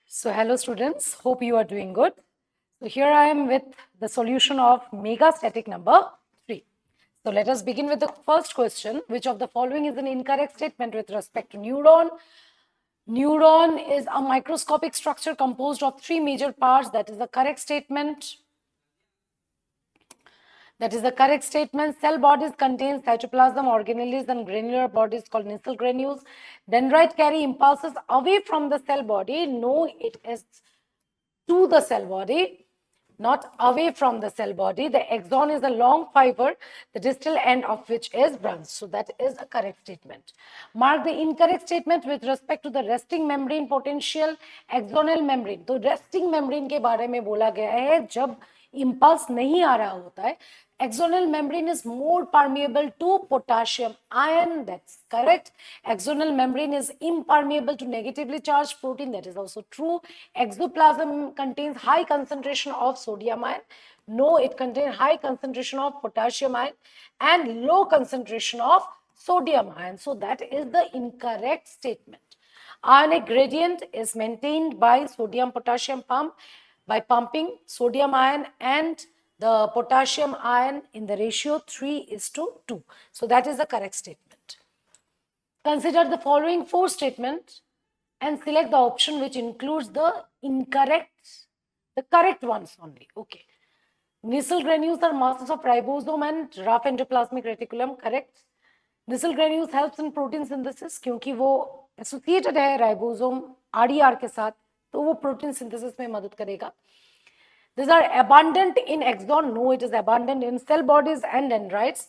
So hello students, hope you are doing good. So here I am with the solution of megastatic number 3. So let us begin with the first question. Which of the following is an incorrect statement with respect to neuron? Neuron is a microscopic structure composed of 3 major parts. That is the correct statement. Cell bodies contain cytoplasm, organelles, and granular bodies called Nissl granules. Dendrite carry impulses away from the cell body. No, it is to the cell body, not away from the cell body. The axon is a long fiber, the distal end of which is branched. So that is a correct statement. Mark the incorrect statement with respect to the resting membrane potential axonal membrane. तो resting membrane के बारे में बोला गया है जब impulse नहीं आ रहा होता है. Axonal membrane is more permeable to potassium ion. That's correct. Axonal membrane is impermeable to negatively charged protein. That is also true. Exoplasm contains high concentration of sodium ion. No, it contains high concentration of potassium ion and low concentration of sodium ion. So that is the incorrect statement. Ionic gradient is maintained by sodium potassium pump by pumping sodium ion and the potassium ion in the ratio 3:2. So that is the correct statement. Consider the following 4 statements and select the option which includes the correct ones only. Okay. Nissl granules are masses of ribosome and rough endoplasmic reticulum. Correct. Nissl granules helps in protein synthesis क्योंकि वो associated है ribosome RDR के साथ, तो वो protein synthesis में मदद करेगा. These are abundant in axon. No, it is abundant in cell bodies and dendrites.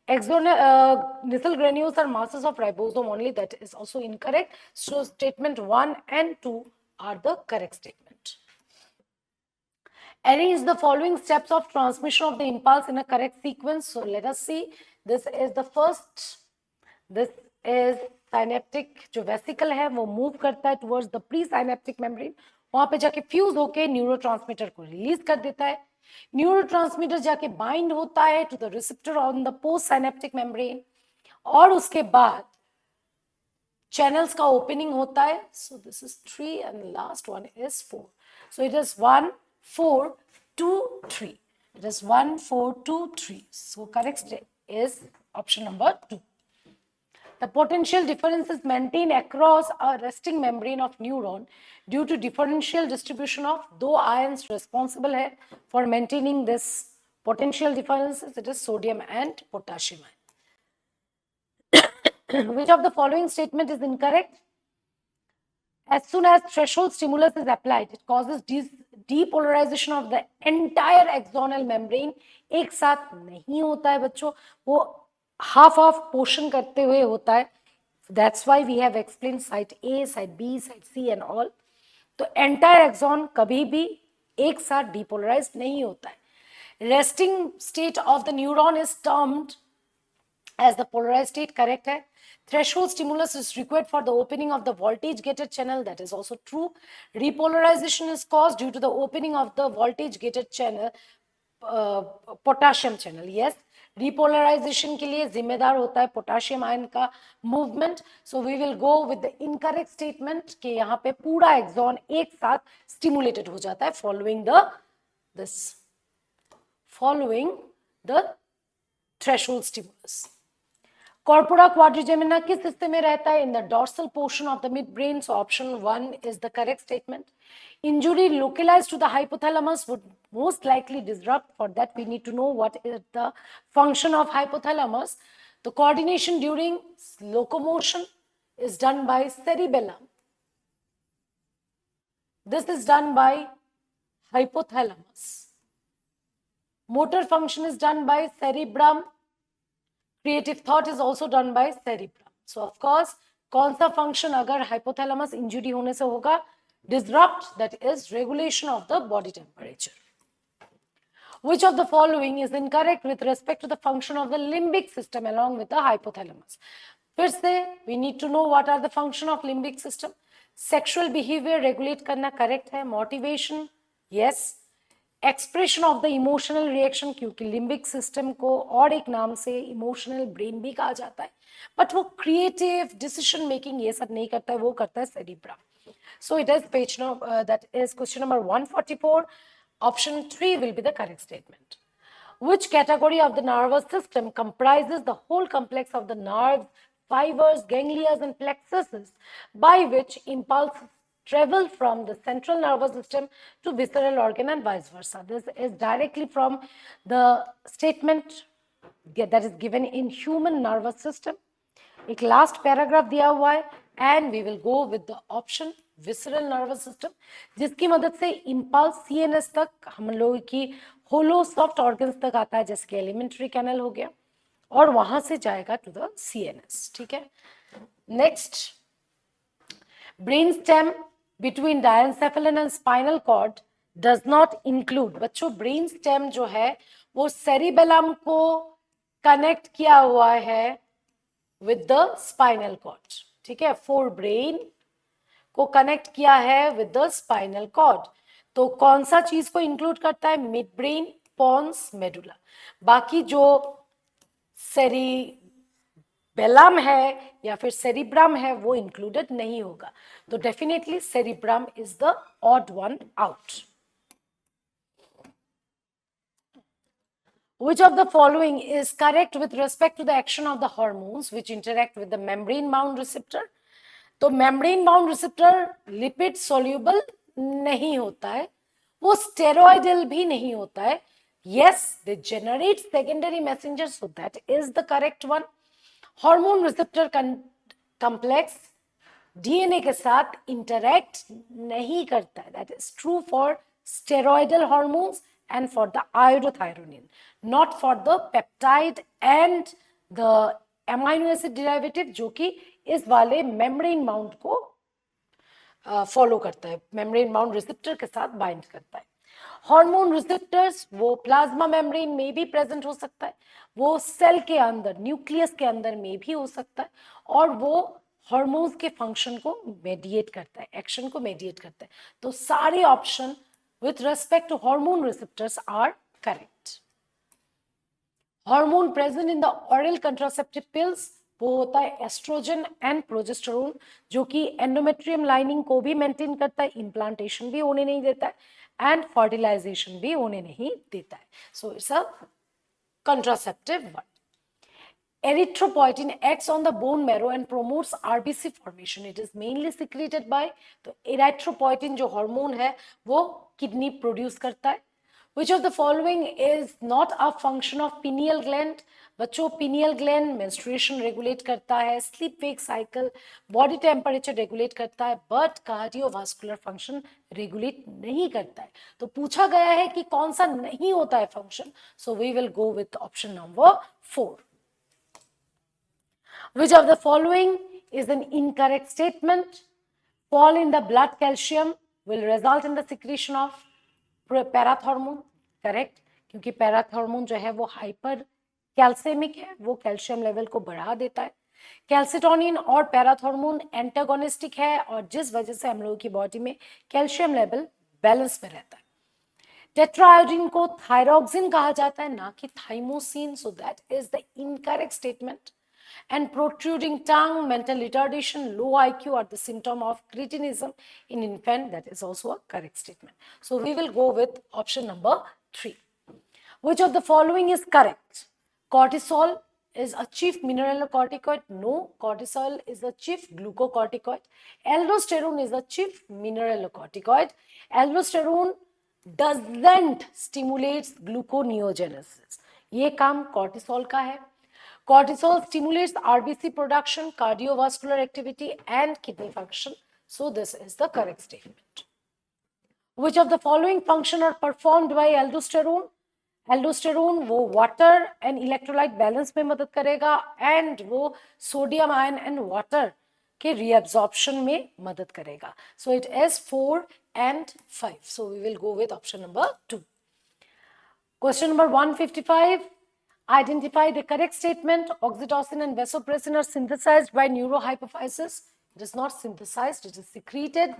Nissl granules are masses of ribosome only. That is also incorrect. So statement 1 and 2 are the correct statement. Arrange the following steps of transmission of the impulse in a correct sequence. So let us see. This is the first. This is synaptic. जो vesicle है वो move करता है towards the presynaptic membrane. वहां पे जाके fuse होके neurotransmitter को रिलीज कर देता है. न्यूरोट्रांसमीटर जाके बाइंड होता है to the receptor on the post synaptic membrane और उसके बाद चैनल्स का ओपनिंग होता है. So this is 3 and last one is 4. So it is 1 4 2 3. It is 1 4 2 3. So correct is option number 2. The potential difference is maintained across a resting membrane of neuron due to differential distribution of दो ions responsible है for maintaining this potential differences. It is sodium and potassium ion. Which of the following statement is incorrect? As soon as threshold stimulus is applied, it causes depolarization of the entire axonal membrane. एक साथ नहीं होता है बच्चों, वो half of portion करते हुए होता है. That's why we have explain site A, site B, site C and all. तो एंटायर एक्सॉन कभी भी एक साथ डिपोलराइज नहीं होता है. Resting state of the neuron is termed as the polarized state. Correct hai. Threshold stimulus is required for the opening of the voltage gated channel. That is also true. Repolarization is caused due to the opening of the voltage gated channel, potassium channel. Yes, repolarization के लिए जिम्मेदार होता है potassium ion का movement. So we will go with the incorrect statement कि यहाँ पे पूरा एक्सॉन एक साथ स्टिमुलेटेड हो जाता है following the threshold stimulus. Corpora quadrigemina किस हिस्से में रहता है? In the dorsal portion of the midbrain. So option 1 is the correct statement. Injury localized to the hypothalamus would most likely disrupt. For that we need to know what is the function of hypothalamus. The coordination during locomotion is done by cerebellum. This is done by hypothalamus. Motor function is done by cerebrum. Creative thought is also done by cerebrum. So of course, कौन सा function अगर hypothalamus injury होने से होगा? Disrupt, that is regulation of the body temperature. Which of the following is incorrect with respect to the function of the limbic system along with the hypothalamus? फिर से we need to know what are the function of limbic system. Sexual behavior regulate करना correct है. Motivation, yes. Expression of the emotional reaction, क्योंकि limbic system को और एक नाम से इमोशनल ब्रेन भी कहा जाता है, बट वो क्रिएटिव डिसीजन मेकिंग ये सब नहीं करता है, वो करता है cerebrum. So it is page that is question number 144. Option 3 will be the correct statement. Which category of the nervous system comprises the whole complex of the nerves, fibers, ganglia, and plexuses by which impulses travel from the central nervous system to visceral organ and vice versa? This is directly from the statement that is given in human nervous system. एक last paragraph दिया हुआ है and we will go with the option visceral nervous system, जिसकी मदद से impulse CNS तक हम लोगों की होलो सॉफ्ट ऑर्गन्स तक आता है, जैसे कि एलिमेंट्री कैनल हो गया, और वहां से जाएगा टू द सीएनएस. ठीक है. Next, brain stem between diencephalon and spinal cord does not include. बच्चों, ब्रेन स्टेम जो है वो सेरिबेलम को कनेक्ट किया हुआ है विद द स्पाइनल कॉर्ड. ठीक है, फोर ब्रेन को कनेक्ट किया है विद द स्पाइनल कॉर्ड. तो कौन सा चीज को इंक्लूड करता है? Mid brain, pons, medulla. बाकी जो सेरिबेलम है या फिर सेरिब्रम है वो इंक्लूडेड नहीं होगा. तो definitely cerebrum is the odd one out. Which of the following is correct with respect to the action of the hormones which interact with the membrane bound receptor? तो membrane bound receptor lipid soluble नहीं होता है, वो steroidal भी नहीं होता है. Yes, they generate secondary messengers, so that is the correct one. Hormone receptor complex DNA के साथ interact नहीं करता है. That is true for steroidal hormones and for the iodothyronine, not for the peptide and the amino acid derivative जो कि इस वाले membrane bound को फॉलो करता है, membrane bound receptor के साथ बाइंड करता है. हार्मोन रिसेप्टर्स वो प्लाज्मा मेम्ब्रेन में भी प्रेजेंट हो सकता है, वो सेल के अंदर, न्यूक्लियस के अंदर में भी हो सकता है, और वो हार्मोन्स के फंक्शन को मेडिएट करता है, एक्शन को मेडिएट करता है. तो सारे option with respect to hormone receptors are correct. Hormone present in the oral contraceptive pills वो होता है एस्ट्रोजन एंड प्रोजेस्टेरोन, जो कि एंडोमेट्रियम लाइनिंग को भी मेंटेन करता है, इम्प्लांटेशन भी होने नहीं देता है, एंड फर्टिलाइजेशन भी होने नहीं देता है. So it's a contraceptive one. Erythropoietin acts on the bone marrow and promotes RBC formation. It is mainly secreted by, तो erythropoietin जो हार्मोन है वो किडनी प्रोड्यूस करता है. Which of the following is not a function of pineal gland? बच्चों, pineal gland menstruation regulate करता है, sleep wake cycle, body temperature regulate करता है, but cardiovascular function regulate नहीं करता है. तो पूछा गया है कि कौन सा नहीं होता है function, so we will go with option number 4. Which of the following is an incorrect statement? Fall in the blood calcium will result in the secretion of parathormone. Correct, क्योंकि पैराथॉर्मोन जो है वो हाइपर कैल्सेमिक है, वो calcium level को बढ़ा देता है. कैल्सिटोनिन और पैराथॉर्मोन एंटागोनिस्टिक है, और जिस वजह से हम लोगों की बॉडी में कैल्शियम लेवल बैलेंस में रहता है. टेट्रायोडिन को थायरोक्सिन कहा जाता है, ना कि thymosin, so that is the incorrect statement. And protruding tongue, mental retardation, low IQ are the symptom of cretinism in infant. That is also a correct statement. So we will go with option number 3. Which of the following is correct? Cortisol is a chief mineralocorticoid. No, cortisol is the chief glucocorticoid. Aldosterone is the chief mineralocorticoid. Aldosterone doesn't stimulate gluconeogenesis. ये काम cortisol का है. Cortisol stimulates RBC production, cardiovascular activity, and kidney function. So this is the correct statement. Which of the following function are performed by aldosterone? Aldosterone वो water and electrolyte balance में मदद करेगा, and वो sodium ion and water के reabsorption में मदद करेगा. So it is 4 and 5. So we will go with option number 2. Question number 155. Identify the correct statement. Oxytocin and vasopressin are synthesized by neurohypophysis. It is not synthesized, it is secreted.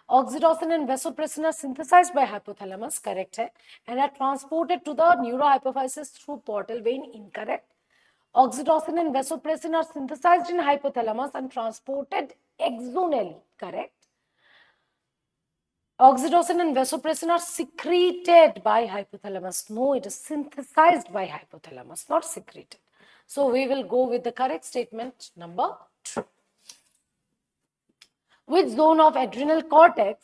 Oxytocin and vasopressin are synthesized by hypothalamus, correct hai, and are transported to the neurohypophysis through portal vein, incorrect. Oxytocin and vasopressin are synthesized in hypothalamus and transported axonally, correct. Oxytocin and vasopressin are secreted by hypothalamus. No, it is synthesized by hypothalamus, not secreted. So we will go with the correct statement number 2. Which zone of adrenal cortex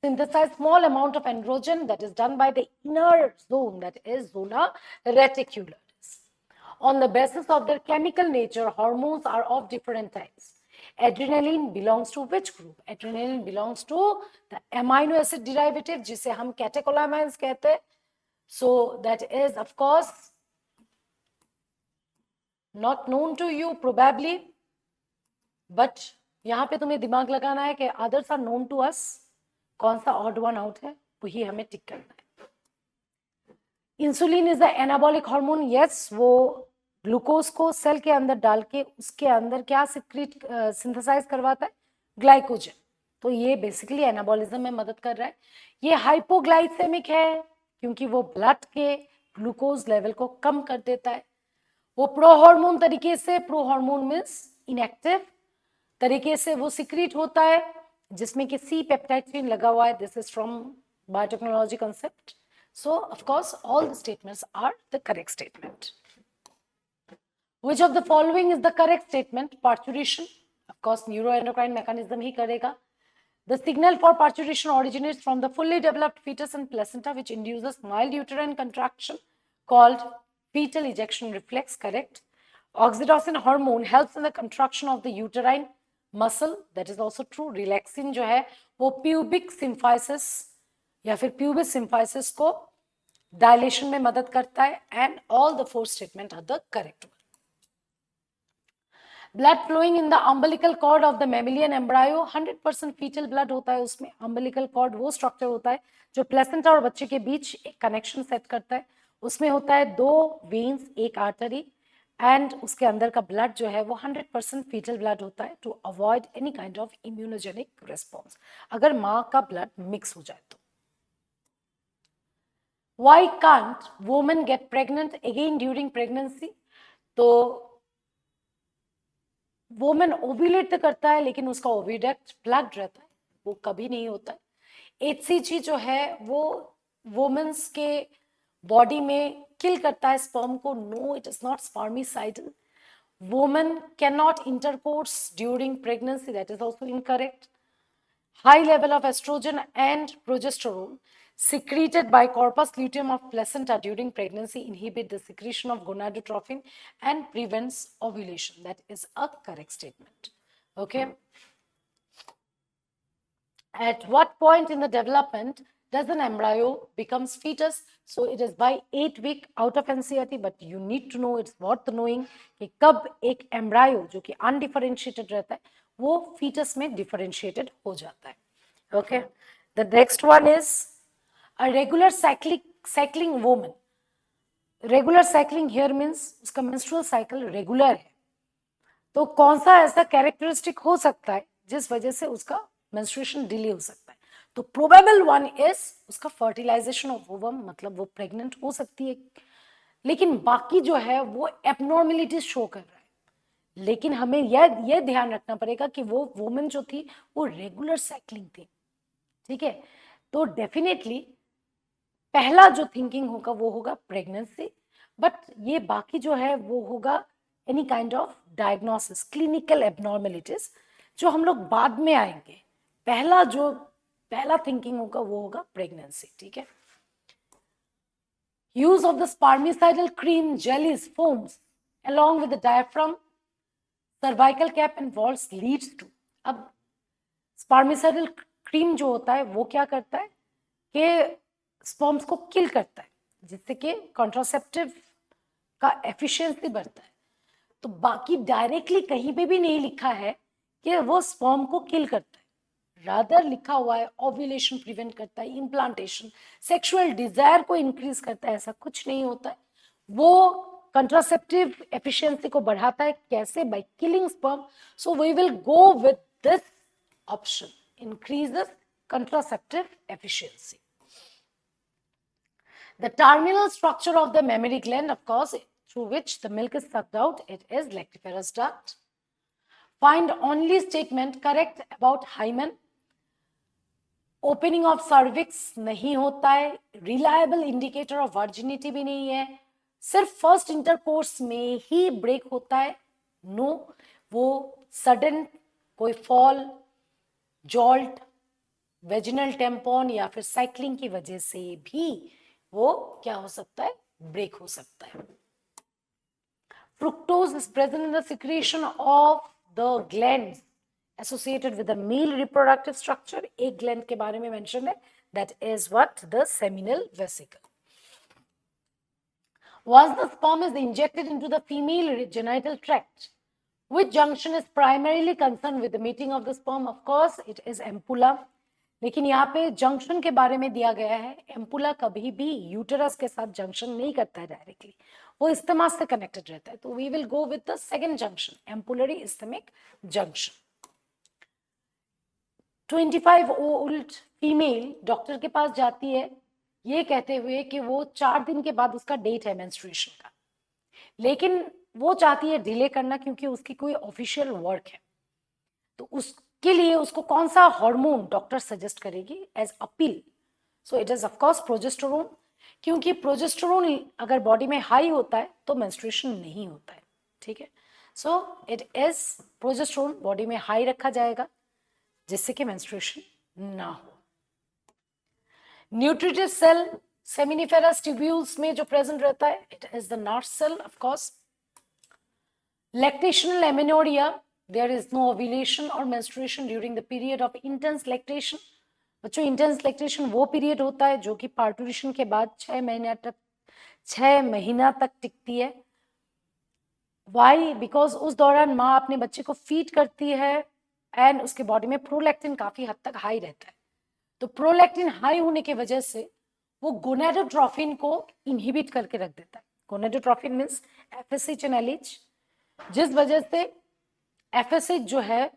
synthesize small amount of androgen that is done by the inner zone, that is zona reticularis. On the basis of their chemical nature, hormones are of different types. Adrenaline belongs to which group? Adrenaline belongs to the amino acid derivative, जिसे हम catecholamines कहते हैं. So that is of course not known to you probably, but यहाँ पे तुम्हें दिमाग लगाना है कि others are known to us. कौन सा odd one out है वही हमें टिक करना है. Insulin is the anabolic hormone. Yes, वो ग्लूकोज को सेल के अंदर डाल के उसके अंदर क्या सिंथेसाइज करवाता है? ग्लाइकोजन. तो ये बेसिकली एनाबॉलिज्म में मदद कर रहा है. ये हाइपोग्लाइसेमिक है क्योंकि वो ब्लड के ग्लूकोज लेवल को कम कर देता है. वो प्रो हार्मोन तरीके से, प्रो हार्मोन मीन्स इनएक्टिव तरीके से वो सिक्रीट होता है जिसमें कि सी पेप्टाइड चेन लगा हुआ है. This is from biotechnology concept. So, of course, all the statements are the correct statement. Which of the following is the correct statement? Parturition. Of course, neuroendocrine mechanism ही करेगा. The signal for parturition originates from the fully developed fetus and placenta, which induces mild uterine contraction called fetal ejection reflex. Correct. Oxytocin hormone helps in the contraction of the uterine muscle. That is also true. Relaxin जो है वो pubic symphysis या फिर pubis symphysis को dilation में मदद करता है. And all the 4 statement are the correct one. Blood flowing in the umbilical cord of the mammalian embryo. 100% foetal blood होता है उसमें. अम्बिलिकल कॉर्ड वो स्ट्रक्चर होता है जो प्लेसेंटा और बच्चे के बीच एक कनेक्शन सेट करता है. उसमें होता है 2 वेन्स, एक आर्टरी, एंड उसके अंदर का ब्लड जो है वो 100% फीटल ब्लड होता है to avoid any kind of immunogenic response, अगर माँ का ब्लड मिक्स हो जाए तो. Why can't women get pregnant again during pregnancy? तो woman ovulate तो करता है लेकिन उसका oviduct plugged रहता है, वो कभी नहीं होता है. HCG जो है वो वुमेन्स के बॉडी में किल करता है स्पर्म को. No, it is not spermicidal. Women cannot intercourse during pregnancy. That is also incorrect. High level of estrogen and progesterone secreted by corpus luteum of placenta during pregnancy inhibit the secretion of gonadotropin and prevents ovulation. That is a correct statement. Okay. At what point in the development does an embryo becomes fetus? So it is by 8 week out of NCERT, but you need to know, it's worth knowing कि कब एक embryo जो कि undifferentiated रहता है वो fetus में differentiated हो जाता है. Okay. The next one is a regular cycling woman. Regular cycling here means उसका menstrual cycle regular है. तो कौन सा ऐसा कैरेक्टरिस्टिक हो सकता है जिस वजह से उसका menstruation डिले हो सकता है? तो probable one is उसका fertilization of ovum, मतलब वो pregnant हो सकती है. लेकिन बाकी जो है वो abnormalities शो कर रहा है. लेकिन हमें यह ध्यान रखना पड़ेगा कि वो वुमेन जो थी वो रेगुलर साइक्लिंग थी. ठीक है. तो डेफिनेटली पहला जो थिंकिंग होगा वो होगा प्रेगनेंसी, बट ये बाकी जो है वो होगा any kind of diagnosis, clinical abnormalities, जो हम लोग बाद में आएंगे. पहला थिंकिंग होगा वो होगा प्रेगनेंसी. ठीक है. Use of the spermicidal cream jellies foams along with the diaphragm, cervical cap and walls leads to. अब स्पर्मिसाइडल क्रीम जो होता है वो क्या करता है कि स्पर्म्स को किल करता है जिससे कि कॉन्ट्रासेप्टिव का एफिशिएंसी बढ़ता है. तो बाकी डायरेक्टली कहीं पे भी नहीं लिखा है कि वो स्पर्म को किल करता है. रादर लिखा हुआ है ओव्यूलेशन प्रिवेंट करता है, इम्प्लांटेशन, सेक्सुअल डिजायर को इंक्रीज करता है. ऐसा कुछ नहीं होता है. वो कंट्रासेप्टिव एफिशिएंसी को बढ़ाता है. कैसे? By killing sperm. So we will go with this option, increases contraceptive efficiency. The terminal structure of the mammary gland, of course, through which the milk is sucked out, it is lactiferous duct. Find only statement correct about hymen. Opening of cervix नहीं होता है, reliable indicator of virginity भी नहीं है, सिर्फ first intercourse में ही break होता है। नो, वो सडन कोई फॉल, जॉल्ट, वेजिनल टेम्पॉन या फिर साइक्लिंग की वजह से भी वो क्या हो सकता है, ब्रेक हो सकता है। fructose is present in the secretion of the glands associated with the male reproductive structure. एक gland के बारे में mention है, that is what, the seminal vesicle. Once the sperm is injected into the female genital tract, which junction is primarily concerned with the meeting of the sperm? Of course, it is ampulla. लेकिन यहाँ पे junction के बारे में दिया गया है, ampulla कभी भी यूटेरस के साथ जंक्शन नहीं करता है डायरेक्टली, वो इस्तेमा से कनेक्टेड रहता है। तो we will go with the second junction, ampullary isthmic junction. 25 old female doctor के पास जाती है ये कहते हुए कि वो 4 दिन के बाद उसका डेट है मेंस्ट्रुएशन का, लेकिन वो चाहती है डिले करना क्योंकि उसकी कोई ऑफिशियल वर्क है। तो उसके लिए उसको कौन सा हार्मोन डॉक्टर सजेस्ट करेगी as a pill? So it is of course progesterone, क्योंकि प्रोजेस्टेरोन अगर बॉडी में हाई होता है तो मेंस्ट्रुएशन नहीं होता है। ठीक है, so it is progesterone body में हाई रखा जाएगा जिससे कि मेंस्ट्रुएशन ना हो। न्यूट्रिटिव सेल सेमिनिफेरस ट्यूब्यूल्स में जो प्रेजेंट रहता है, it is the nurse cell of course. Lactational amenorrhoea, there is no ovulation or menstruation during the period of intense lactation. बच्चों intense lactation वो period होता है जो कि पार्टुरेशन के बाद 6 महीना तक टिकती है। Why? Because उस दौरान माँ अपने बच्चे को फीड करती है एंड उसके बॉडी में प्रोलैक्टिन काफी हद तक हाई रहता है। तो प्रोलैक्टिन हाई होने की वजह से वो गोनेडोट्रोफिन को इनहिबिट करके रख देता है। Gonadotrophin means FSH and LH, जिस वजह से FSH जो है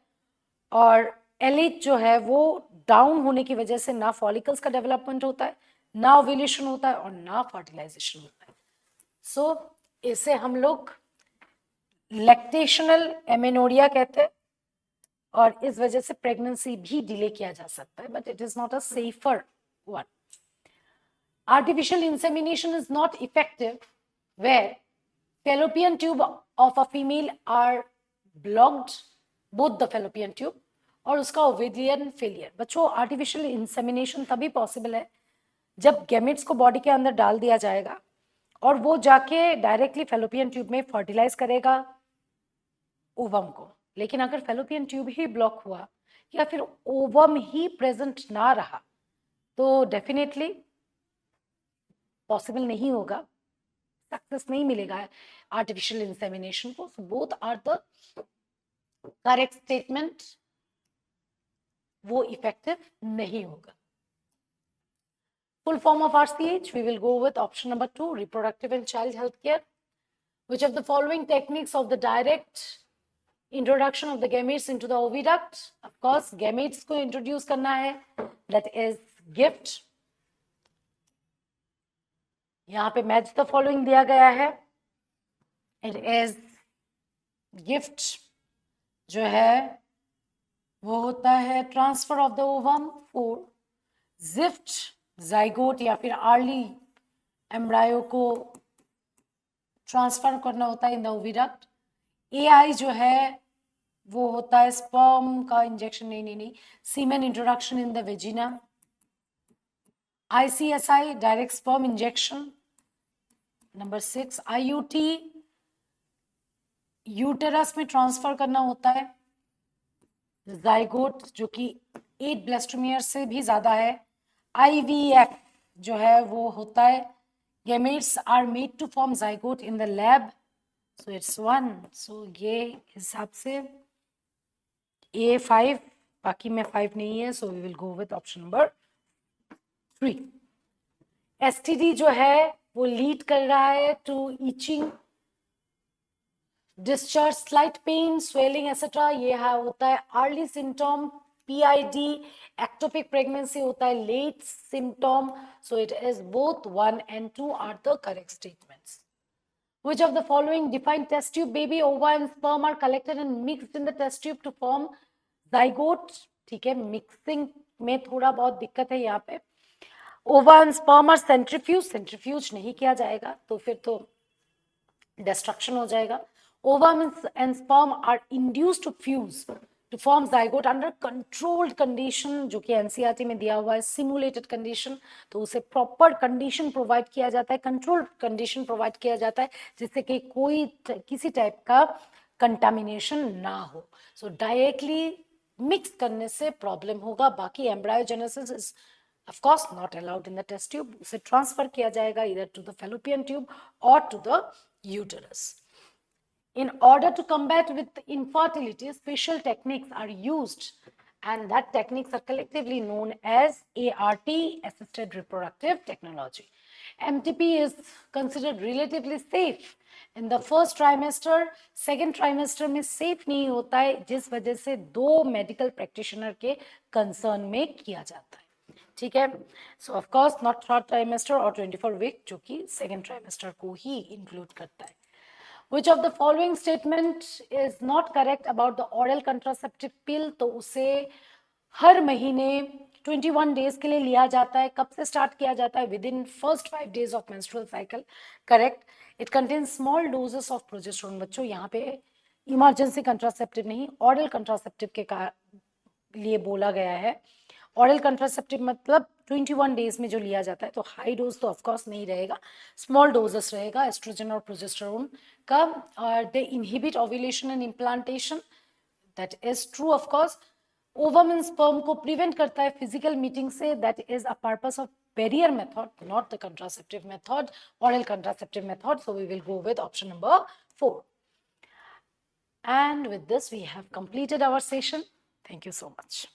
और LH जो है वो डाउन होने की वजह से ना फॉलिकल्स का डेवलपमेंट होता है, ना ओव्यूलेशन होता है और ना फर्टिलाइजेशन होता है। सो इसे हम लोग लैक्टेशनल एमेनोरिया कहते हैं और इस वजह से प्रेगनेंसी भी डिले किया जा सकता है, but it is not a safer one. Artificial insemination is not effective where fallopian tube of a female are blocked, both the fallopian tube और उसका ओवेरियन फेलियर। बच्चों आर्टिफिशियल इंसेमिनेशन तभी पॉसिबल है जब गैमेट्स को बॉडी के अंदर डाल दिया जाएगा और वो जाके डायरेक्टली फेलोपियन ट्यूब में फर्टिलाइज करेगा ओवम को। लेकिन अगर फेलोपियन ट्यूब ही ब्लॉक हुआ या फिर ओवम ही प्रेजेंट ना रहा तो डेफिनेटली पॉसिबल नहीं होगा, सक्सेस नहीं मिलेगा आर्टिफिशियल इंसेमिनेशन को। So both are the correct statement, वो इफेक्टिव नहीं होगा। Full form of RCH, we will go with option number 2, reproductive and child health care. Which of the following techniques of the direct introduction of the gametes into the oviduct? Of course, gametes को introduce करना है, that is gift. यहाँ पे match the following दिया गया है, it is gift जो है वो होता है transfer of the ovum for gift zygote या फिर अर्ली एम्ब्रायो को ट्रांसफर करना होता है इन द ओविडक्ट। AI जो है वो होता है स्पर्म का इंजेक्शन, नहीं semen introduction in the vagina. ICSI direct sperm injection. Number 6 IUT uterus में ट्रांसफर करना होता है। जाइगोट जो कि 8 ब्लास्टोमियर से भी ज्यादा है। IVF जो है वो होता है gametes are made to form zygote in the lab, so it's 1। so ये हिसाब से A5, बाकी में 5 नहीं है, so we will go with option number 3। STD जो है वो लीड कर रहा है to itching, discharge, slight pain, swelling etc. ये होता है early symptom. PID ectopic pregnancy होता है late symptom, so it is both 1 and 2 are the correct statements. Which of the following define test tube? Baby ova and sperm are collected and mixed in the test tube to form zygote. ठीक है, mixing में थोड़ा बहुत दिक्कत है यहाँ पे। ओवा एंड स्पर्म आर सेंट्रीफ्यूज नहीं किया जाएगा तो फिर तो destruction हो जाएगा। Ovum and sperm are induced to fuse to form zygote under controlled condition, जो कि NCERT में दिया हुआ है simulated condition, तो उसे proper condition provide किया जाता है, controlled condition provide किया जाता है, जिससे कि कोई किसी टाइप का contamination ना हो। So directly mix करने से problem होगा, बाकी embryogenesis is of course not allowed in the test tube, उसे transfer किया जाएगा either to the fallopian tube or to the uterus. In order to combat with infertility, special techniques are used, and that techniques are collectively known as ART, assisted reproductive technology. MTP is considered relatively safe in the first trimester, second trimester में safe नहीं होता है, जिस वजह से 2 medical practitioner के concern में किया जाता है, ठीक है। So of course not third trimester or 24 week, जो कि second trimester को ही include करता है। Which of the following statement is not correct about the oral contraceptive pill? तो उसे हर महीने 21 डेज के लिए लिया जाता है। कब से स्टार्ट किया जाता है? With in first 5 days of menstrual cycle, correct. It contains small doses of progesterone. बच्चों यहाँ पे इमरजेंसी कंट्रासेप्टिव नहीं, ऑरल कंट्रासेप्टिव के लिए बोला गया है। ऑरल कंट्रासेप्टिव मतलब 21 डेज में जो लिया जाता है, तो हाई डोज तो ऑफकोर्स नहीं रहेगा, स्मॉल डोजेस रहेगा एस्ट्रोजन और प्रोजेस्टेरोन का। They inhibit ovulation and implantation, that is true of course. Ovum and sperm को प्रिवेंट करता है फिजिकल मीटिंग से, that is a purpose of barrier method, not the contraceptive method, oral contraceptive method. So we will go with option number 4. And with this we have completed our session. Thank you so much.